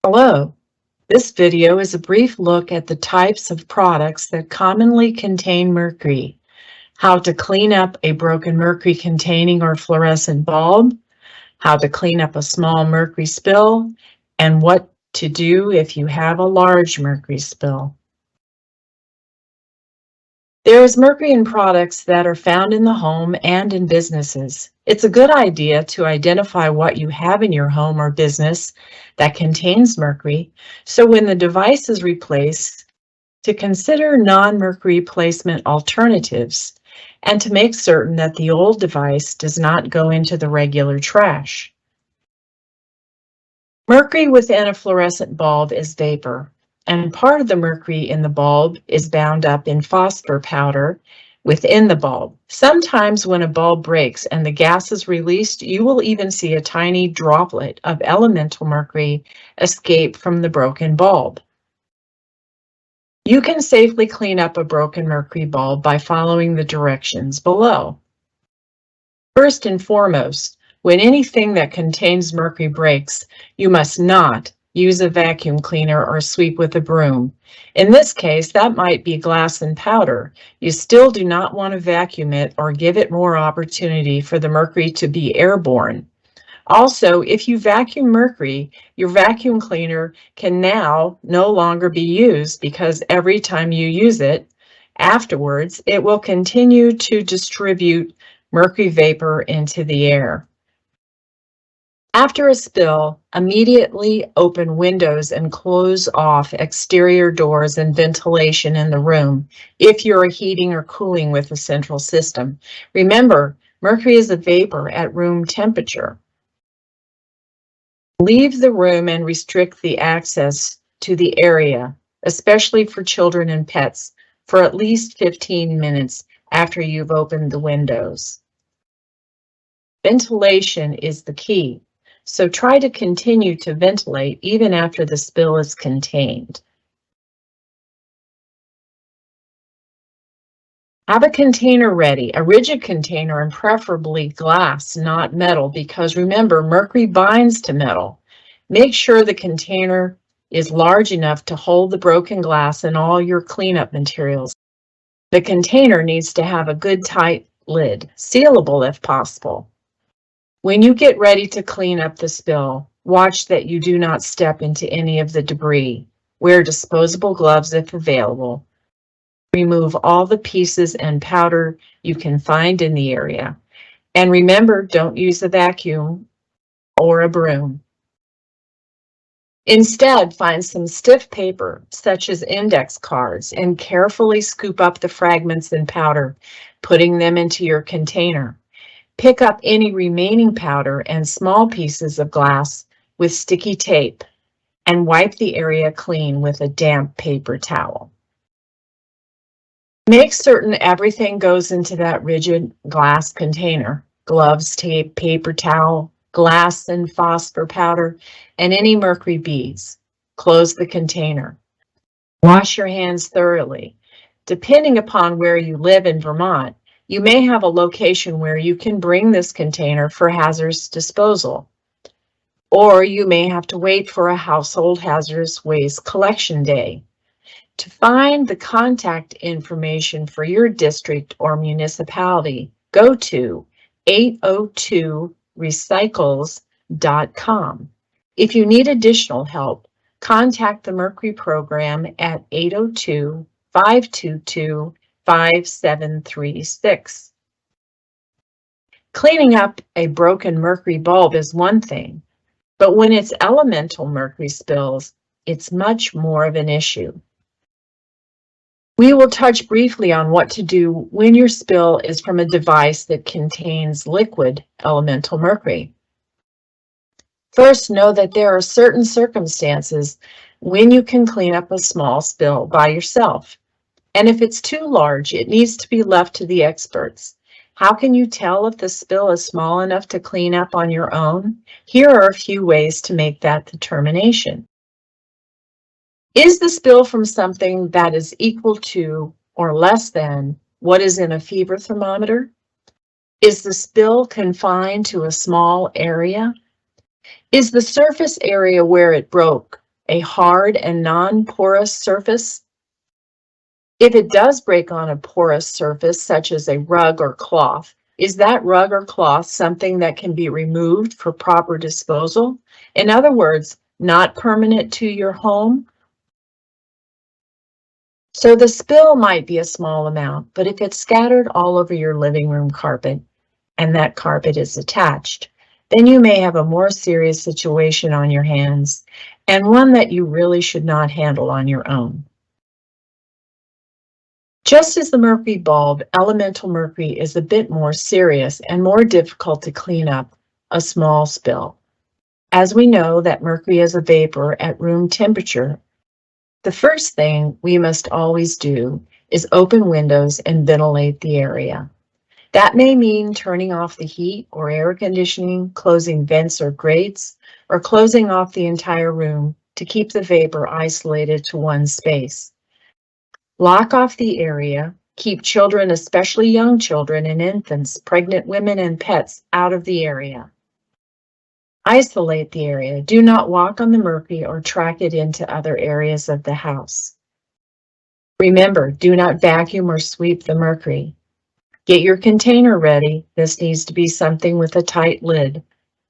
Hello, this video is a brief look at the types of products that commonly contain mercury, how to clean up a broken mercury containing or fluorescent bulb, how to clean up a small mercury spill, and what to do if you have a large mercury spill. There is mercury in products that are found in the home and in businesses. It's a good idea to identify what you have in your home or business that contains mercury, so when the device is replaced, to consider non-mercury replacement alternatives and to make certain that the old device does not go into the regular trash. Mercury within a fluorescent bulb is vapor, and part of the mercury in the bulb is bound up in phosphor powder within the bulb. Sometimes when a bulb breaks and the gas is released, you will even see a tiny droplet of elemental mercury escape from the broken bulb. You can safely clean up a broken mercury bulb by following the directions below. First and foremost, when anything that contains mercury breaks, you must not use a vacuum cleaner or sweep with a broom. In this case, that might be glass and powder. You still do not want to vacuum it or give it more opportunity for the mercury to be airborne. Also, if you vacuum mercury, your vacuum cleaner can now no longer be used because every time you use it, afterwards, it will continue to distribute mercury vapor into the air. After a spill, immediately open windows and close off exterior doors and ventilation in the room if you're heating or cooling with a central system. Remember, mercury is a vapor at room temperature. Leave the room and restrict the access to the area, especially for children and pets, for at least 15 minutes after you've opened the windows. Ventilation is the key, so try to continue to ventilate even after the spill is contained. Have a container ready, a rigid container and preferably glass, not metal, because remember, mercury binds to metal. Make sure the container is large enough to hold the broken glass and all your cleanup materials. The container needs to have a good tight lid, sealable if possible. When you get ready to clean up the spill, watch that you do not step into any of the debris. Wear disposable gloves if available. Remove all the pieces and powder you can find in the area. And remember, don't use a vacuum or a broom. Instead, find some stiff paper, such as index cards, and carefully scoop up the fragments and powder, putting them into your container. Pick up any remaining powder and small pieces of glass with sticky tape and wipe the area clean with a damp paper towel. Make certain everything goes into that rigid glass container: gloves, tape, paper towel, glass and phosphor powder, and any mercury beads. Close the container. Wash your hands thoroughly. Depending upon where you live in Vermont, you may have a location where you can bring this container for hazardous disposal, or you may have to wait for a household hazardous waste collection day. To find the contact information for your district or municipality, go to 802recycles.com. If you need additional help, contact the Mercury program at 802-522-5736. Cleaning up a broken mercury bulb is one thing, but when it's elemental mercury spills, it's much more of an issue. We will touch briefly on what to do when your spill is from a device that contains liquid elemental mercury. First, know that there are certain circumstances when you can clean up a small spill by yourself. And if it's too large, it needs to be left to the experts. How can you tell if the spill is small enough to clean up on your own? Here are a few ways to make that determination. Is the spill from something that is equal to or less than what is in a fever thermometer? Is the spill confined to a small area? Is the surface area where it broke a hard and non-porous surface? If it does break on a porous surface, such as a rug or cloth, is that rug or cloth something that can be removed for proper disposal? In other words, not permanent to your home? So the spill might be a small amount, but if it's scattered all over your living room carpet, and that carpet is attached, then you may have a more serious situation on your hands, and one that you really should not handle on your own. Just as the mercury bulb, elemental mercury is a bit more serious and more difficult to clean up a small spill. As we know that mercury is a vapor at room temperature, the first thing we must always do is open windows and ventilate the area. That may mean turning off the heat or air conditioning, closing vents or grates, or closing off the entire room to keep the vapor isolated to one space. Lock off the area, keep children, especially young children and infants, pregnant women, and pets out of the area. Isolate the area. Do not walk on the mercury or track it into other areas of the house. Remember, do not vacuum or sweep the mercury. Get your container ready. This needs to be something with a tight lid.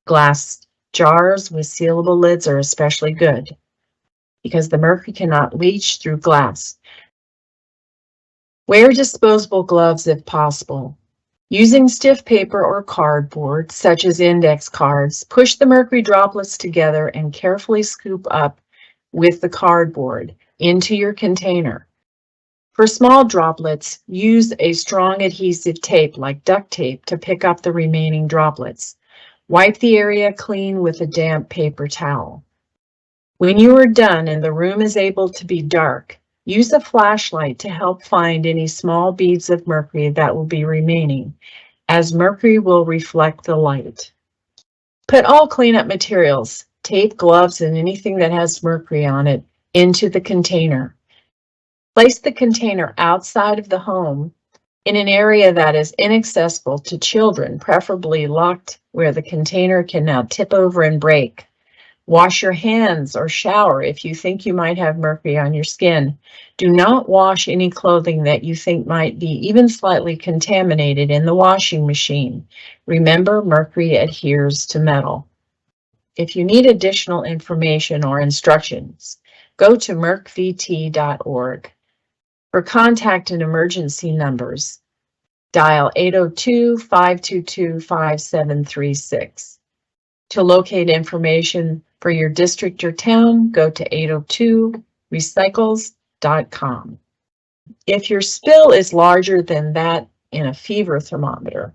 Glass jars with sealable lids are especially good because the mercury cannot leach through glass. Wear disposable gloves if possible. Using stiff paper or cardboard, such as index cards, push the mercury droplets together and carefully scoop up with the cardboard into your container. For small droplets, use a strong adhesive tape like duct tape to pick up the remaining droplets. Wipe the area clean with a damp paper towel. When you are done and the room is able to be dark, use a flashlight to help find any small beads of mercury that will be remaining, as mercury will reflect the light. Put all cleanup materials, tape, gloves, and anything that has mercury on it, into the container. Place the container outside of the home in an area that is inaccessible to children, preferably locked where the container can now tip over and break. Wash your hands or shower if you think you might have mercury on your skin. Do not wash any clothing that you think might be even slightly contaminated in the washing machine. Remember, mercury adheres to metal. If you need additional information or instructions, go to mercvt.org. For contact and emergency numbers, dial 802-522-5736. To locate information for your district or town, go to 802recycles.com. If your spill is larger than that in a fever thermometer,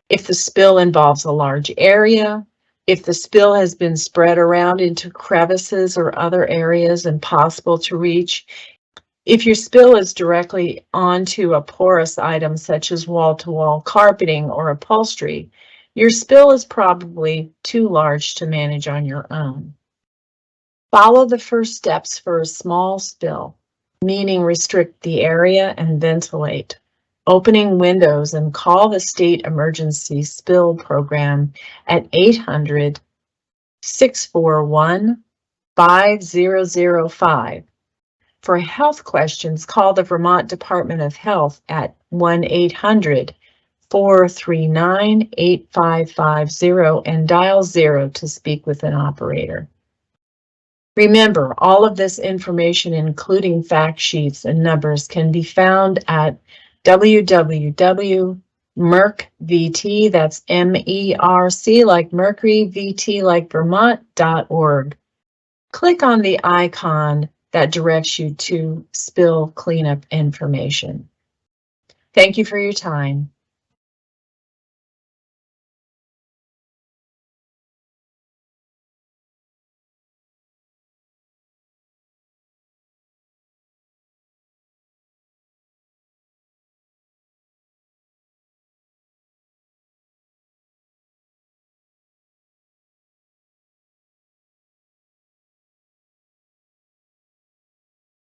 if the spill involves a large area, if the spill has been spread around into crevices or other areas impossible to reach, if your spill is directly onto a porous item such as wall-to-wall carpeting or upholstery, your spill is probably too large to manage on your own. Follow the first steps for a small spill, meaning restrict the area and ventilate, opening windows, and call the State Emergency Spill Program at 800-641-5005. For health questions, call the Vermont Department of Health at 1-800-439-8550 and dial 0 to speak with an operator. Remember, all of this information, including fact sheets and numbers, can be found at www.mercvt, that's MERC like Mercury, VT like Vermont.org. Click on the icon that directs you to spill cleanup information. Thank you for your time.